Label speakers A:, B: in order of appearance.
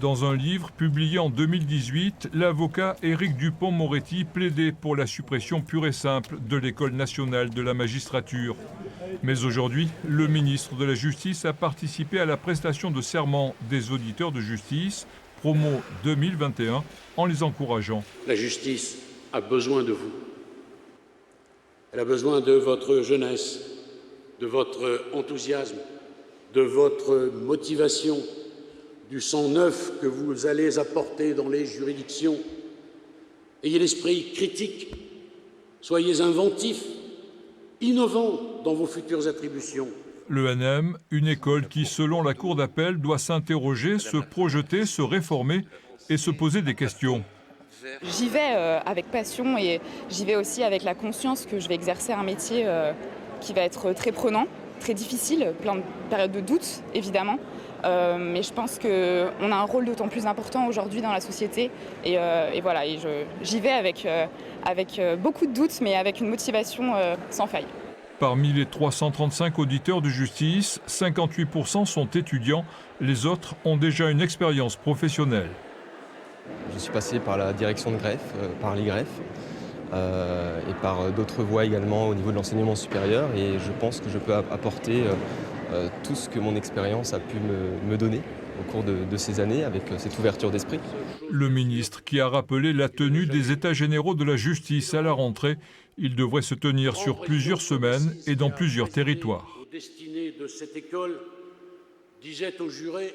A: Dans un livre publié en 2018, l'avocat Éric Dupond-Moretti plaidait pour la suppression pure et simple de l'École nationale de la magistrature. Mais aujourd'hui, le ministre de la Justice a participé à la prestation de serment des auditeurs de justice, promo 2021, en les encourageant.
B: La justice a besoin de vous. Elle a besoin de votre jeunesse, de votre enthousiasme, de votre motivation, du sang neuf que vous allez apporter dans les juridictions. Ayez l'esprit critique, soyez inventifs, innovants dans vos futures attributions.
A: L'ENM, une école qui, selon la Cour d'appel, doit s'interroger, se projeter, se réformer et se poser des questions.
C: J'y vais avec passion et j'y vais aussi avec la conscience que je vais exercer un métier qui va être très prenant, très difficile, plein de périodes de doute, évidemment. Mais je pense qu'on a un rôle d'autant plus important aujourd'hui dans la société. Et voilà, j'y vais avec beaucoup de doutes, mais avec une motivation sans faille.
A: Parmi les 335 auditeurs de justice, 58% sont étudiants. Les autres ont déjà une expérience professionnelle.
D: Je suis passé par la direction de greffe, par les greffes, et par d'autres voies également au niveau de l'enseignement supérieur. Et je pense que je peux apporter tout ce que mon expérience a pu me donner au cours de ces années avec cette ouverture d'esprit.
A: Le ministre qui a rappelé la tenue des États généraux de la justice à la rentrée, il devrait se tenir sur plusieurs semaines et dans plusieurs territoires.
B: Aux destinées de cette école, disait aux jurés